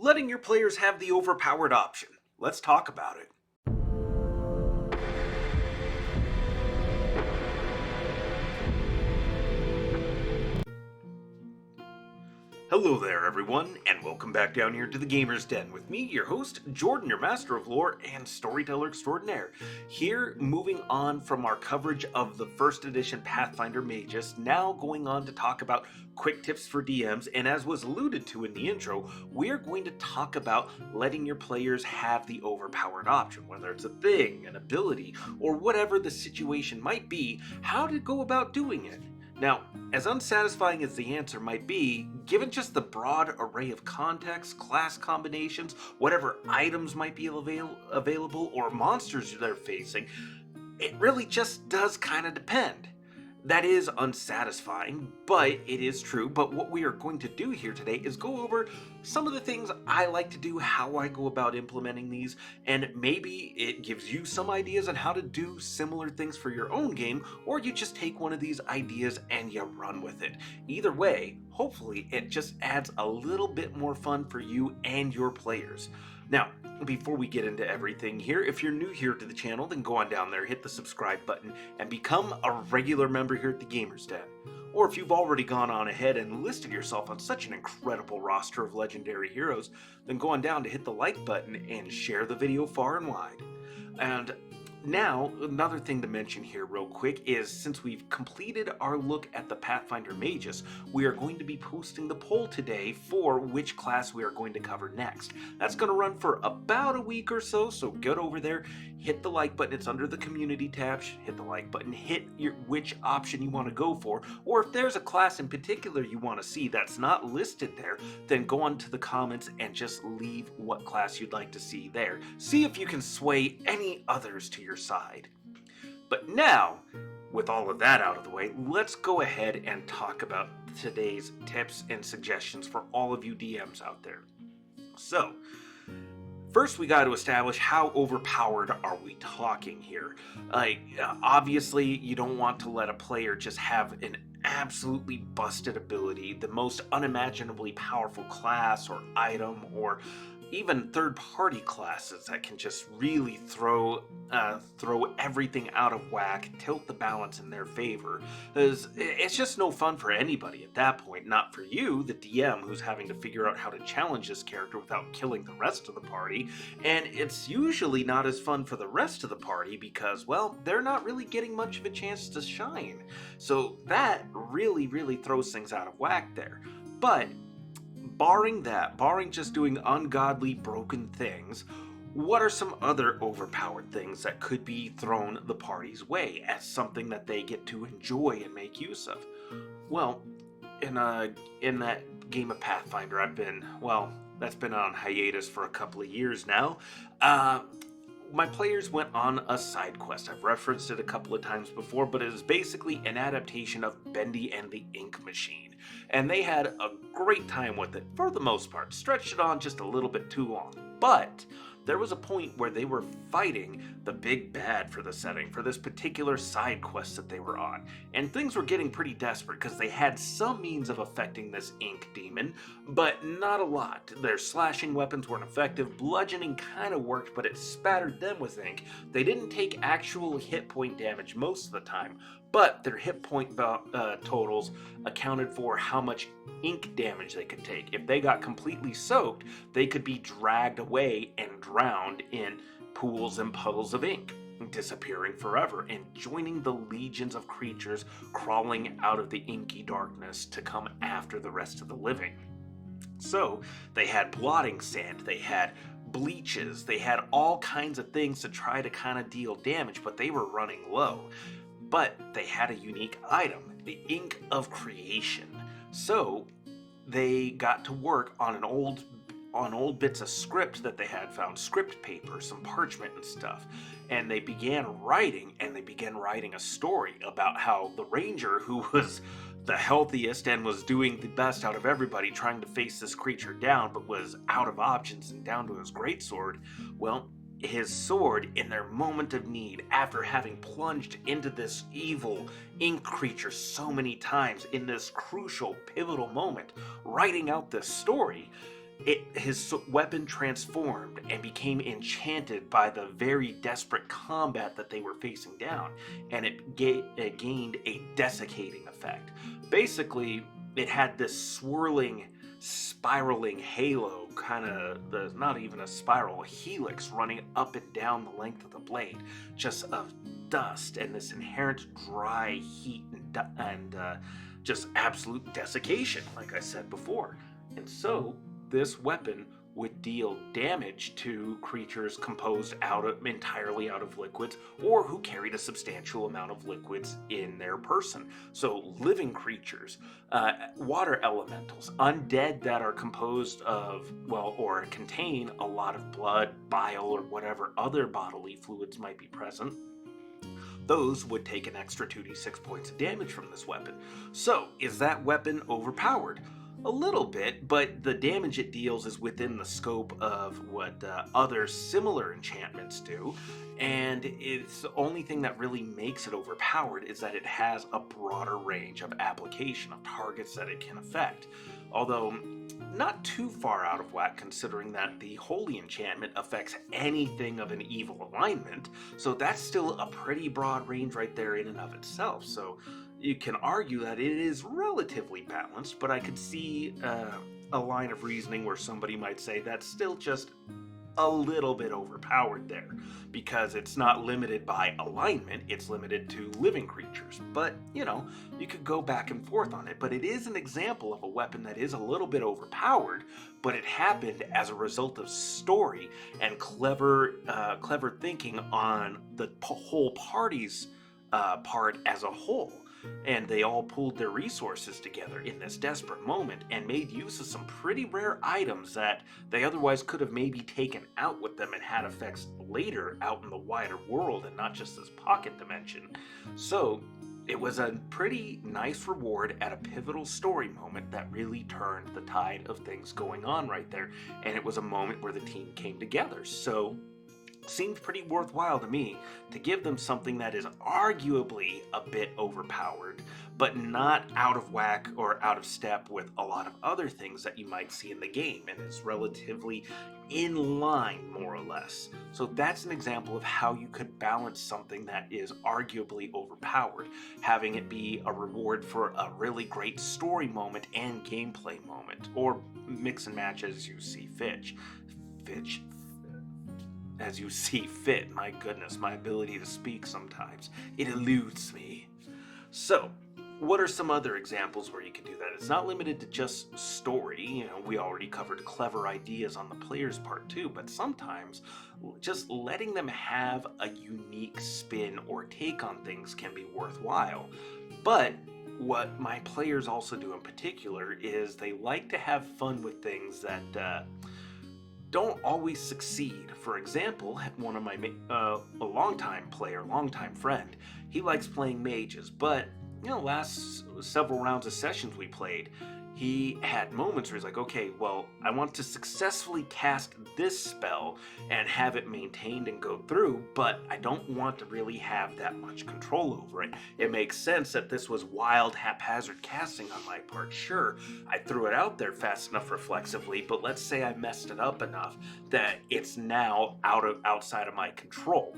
letting your players have the overpowered option. Let's talk about it. Hello there, everyone, and welcome back down here to the Gamer's Den with me, your host, Jordan, your master of lore and storyteller extraordinaire. Here, moving on from our coverage of the first edition Pathfinder Magus, now going on to talk about quick tips for DMs, and as was alluded to in the intro, we're going to talk about letting your players have the overpowered option, whether it's a thing, an ability, or whatever the situation might be, how to go about doing it. Now, as unsatisfying as the answer might be, given just the broad array of contexts, class combinations, whatever items might be available, or monsters they're facing, it really just does kind of depend. That is unsatisfying, but it is true. But what we are going to do here today is go over some of the things I like to do, how I go about implementing these, and maybe it gives you some ideas on how to do similar things for your own game, or you just take one of these ideas and you run with it. Either way, hopefully it just adds a little bit more fun for you and your players. Now, before we get into everything here, if you're new here to the channel, then go on down there, hit the subscribe button, and become a regular member here at the Gamer's Den. Or if you've already gone on ahead and listed yourself on such an incredible roster of legendary heroes, then go on down to hit the like button and share the video far and wide. And now, another thing to mention here real quick is since we've completed our look at the Pathfinder Magus, we are going to be posting the poll today for which class we are going to cover next. That's going to run for about a week or so get over there, hit the like button, it's under the community tab, hit the like button, hit which option you want to go for, or if there's a class in particular you want to see that's not listed there, then go on to the comments and just leave what class you'd like to see there. See if you can sway any others to your side. But now, with all of that out of the way, let's go ahead and talk about today's tips and suggestions for all of you DMs out there. So, first we got to establish how overpowered are we talking here. Obviously, you don't want to let a player just have an absolutely busted ability, the most unimaginably powerful class or item, or even third-party classes that can just really throw everything out of whack, tilt the balance in their favor. It's just no fun for anybody at that point. Not for you, the DM, who's having to figure out how to challenge this character without killing the rest of the party. And it's usually not as fun for the rest of the party because, well, they're not really getting much of a chance to shine. So that really, really throws things out of whack there. But barring just doing ungodly, broken things, what are some other overpowered things that could be thrown the party's way as something that they get to enjoy and make use of? Well, in that game of Pathfinder, that's been on hiatus for a couple of years now. My players went on a side quest. I've referenced it a couple of times before, but it is basically an adaptation of Bendy and the Ink Machine. And they had a great time with it, for the most part. Stretched it on just a little bit too long. But there was a point where they were fighting the big bad for the setting, for this particular side quest that they were on. And things were getting pretty desperate because they had some means of affecting this ink demon, but not a lot. Their slashing weapons weren't effective, bludgeoning kind of worked, but it spattered them with ink. They didn't take actual hit point damage most of the time, but their hit point totals accounted for how much ink damage they could take. If they got completely soaked, they could be dragged away and drowned in pools and puddles of ink, disappearing forever and joining the legions of creatures crawling out of the inky darkness to come after the rest of the living. So they had blotting sand, they had bleaches, they had all kinds of things to try to kind of deal damage, but they were running low. But they had a unique item, the Ink of Creation. So they got to work on old bits of script that they had found, script paper, some parchment and stuff. And they began writing a story about how the ranger, who was the healthiest and was doing the best out of everybody trying to face this creature down, but was out of options and down to his greatsword, well, his sword, in their moment of need, after having plunged into this evil ink creature so many times in this crucial, pivotal moment, writing out this story, his weapon transformed and became enchanted by the very desperate combat that they were facing down, and it gained a desiccating effect. Basically, it had this swirling, spiraling halo, kind of not even a spiral, a helix running up and down the length of the blade, just of dust and this inherent dry heat and just absolute desiccation, like I said before. And so this weapon would deal damage to creatures composed entirely out of liquids, or who carried a substantial amount of liquids in their person. So living creatures, water elementals, undead that are composed of, well, or contain a lot of blood, bile, or whatever other bodily fluids might be present. Those would take an extra 2d6 points of damage from this weapon. So, is that weapon overpowered? A little bit, but the damage it deals is within the scope of what other similar enchantments do, and it's the only thing that really makes it overpowered is that it has a broader range of application of targets that it can affect. Although not too far out of whack, considering that the holy enchantment affects anything of an evil alignment, so that's still a pretty broad range right there in and of itself. So you can argue that it is relatively balanced, but I could see a line of reasoning where somebody might say that's still just a little bit overpowered there, because it's not limited by alignment, it's limited to living creatures. But, you could go back and forth on it, but it is an example of a weapon that is a little bit overpowered, but it happened as a result of story and clever thinking on the whole party's part as a whole. And they all pooled their resources together in this desperate moment and made use of some pretty rare items that they otherwise could have maybe taken out with them and had effects later out in the wider world and not just this pocket dimension. So it was a pretty nice reward at a pivotal story moment that really turned the tide of things going on right there, and it was a moment where the team came together. So seemed pretty worthwhile to me to give them something that is arguably a bit overpowered, but not out of whack or out of step with a lot of other things that you might see in the game, and is relatively in line, more or less. So that's an example of how you could balance something that is arguably overpowered, having it be a reward for a really great story moment and gameplay moment, or mix and match as you see fit. As you see fit. My goodness, my ability to speak sometimes, it eludes me. So, what are some other examples where you can do that? It's not limited to just story. We already covered clever ideas on the player's part too, but sometimes just letting them have a unique spin or take on things can be worthwhile. But what my players also do in particular is they like to have fun with things that don't always succeed. For example, one of my a longtime player, longtime friend, he likes playing mages, but last several rounds of sessions we played, he had moments where he's like, okay, well, I want to successfully cast this spell and have it maintained and go through, but I don't want to really have that much control over it. It makes sense that this was wild, haphazard casting on my part. Sure, I threw it out there fast enough reflexively, but let's say I messed it up enough that it's now outside of my control,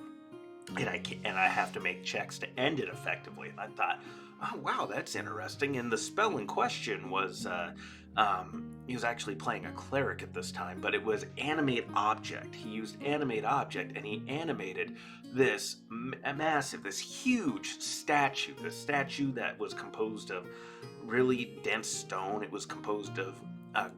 and I have to make checks to end it effectively. And I thought, oh wow, that's interesting. And the spell in question was he was actually playing a cleric at this time, but it was animate object. He used animate object, and he animated this massive, this huge statue. This statue that was composed of really dense stone. It was composed of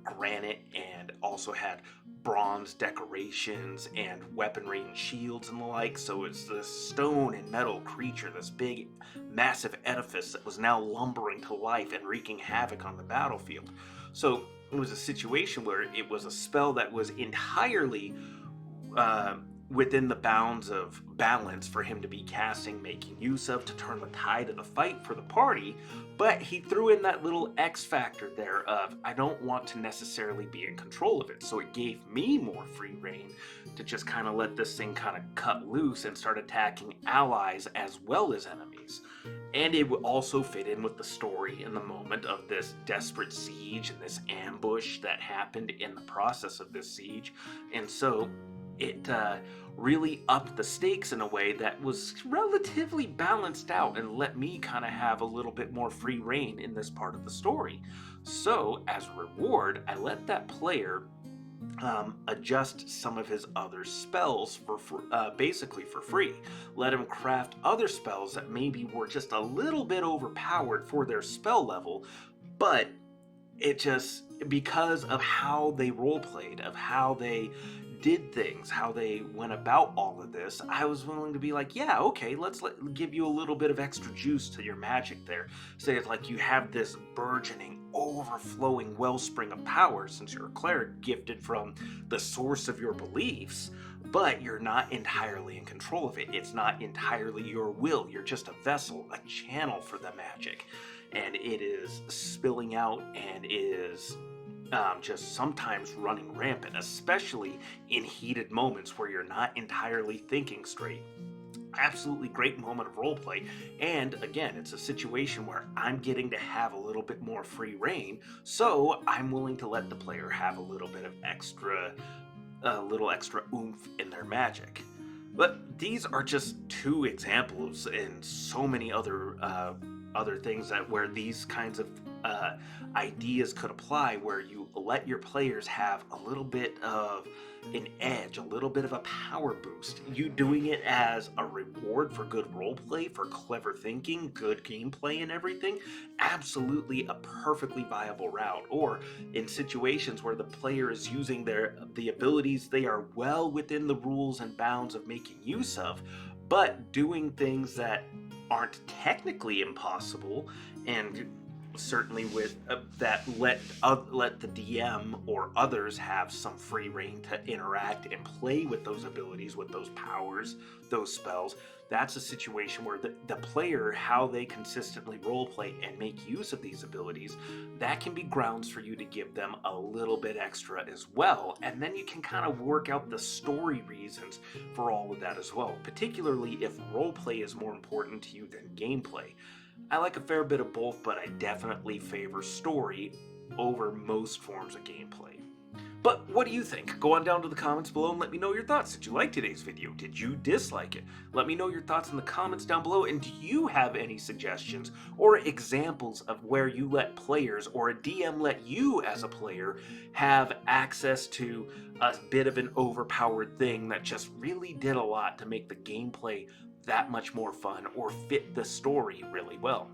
granite, and also had bronze decorations and weaponry and shields and the like. So it's this stone and metal creature, this big, massive edifice that was now lumbering to life and wreaking havoc on the battlefield. So it was a situation where it was a spell that was entirely within the bounds of balance for him to be casting, making use of to turn the tide of the fight for the party, but he threw in that little X factor there of I don't want to necessarily be in control of it. So it gave me more free reign to just kind of let this thing kind of cut loose and start attacking allies as well as enemies. And it would also fit in with the story in the moment of this desperate siege and this ambush that happened in the process of this siege. And so it really upped the stakes in a way that was relatively balanced out and let me kind of have a little bit more free reign in this part of the story. So, as a reward, I let that player adjust some of his other spells basically for free. Let him craft other spells that maybe were just a little bit overpowered for their spell level, but it just because of how they role played, of how they did things, how they went about all of this, I was willing to be like, yeah, okay, let's give you a little bit of extra juice to your magic there. Say it's like you have this burgeoning, overflowing wellspring of power since you're a cleric gifted from the source of your beliefs, but you're not entirely in control of it. It's not entirely your will. You're just a vessel, a channel for the magic. And it is spilling out and is just sometimes running rampant, especially in heated moments where you're not entirely thinking straight. Absolutely great moment of roleplay. And again, it's a situation where I'm getting to have a little bit more free reign, so I'm willing to let the player have a little bit of extra oomph in their magic. But these are just two examples, and so many other things that where these kinds of ideas could apply, where you let your players have a little bit of an edge, a little bit of a power boost. You doing it as a reward for good roleplay, for clever thinking, good gameplay and everything, absolutely a perfectly viable route. Or in situations where the player is using the abilities they are well within the rules and bounds of making use of, but doing things that aren't technically impossible, and certainly with that let the DM or others have some free reign to interact and play with those abilities, with those powers, those spells. That's a situation where the player, how they consistently roleplay and make use of these abilities, that can be grounds for you to give them a little bit extra as well. And then you can kind of work out the story reasons for all of that as well, particularly if roleplay is more important to you than gameplay. I like a fair bit of both, but I definitely favor story over most forms of gameplay. But what do you think? Go on down to the comments below and let me know your thoughts. Did you like today's video? Did you dislike it? Let me know your thoughts in the comments down below, and do you have any suggestions or examples of where you let players or a DM let you as a player have access to a bit of an overpowered thing that just really did a lot to make the gameplay that much more fun or fit the story really well?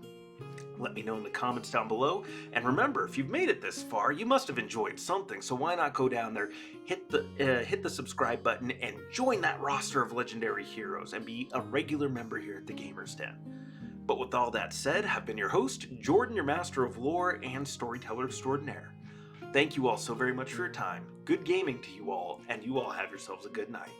Let me know in the comments down below. And remember, if you've made it this far, you must have enjoyed something. So why not go down there, hit the subscribe button, and join that roster of legendary heroes and be a regular member here at the Gamers Den. But with all that said, I've been your host, Jordan, your master of lore and storyteller extraordinaire. Thank you all so very much for your time. Good gaming to you all, and you all have yourselves a good night.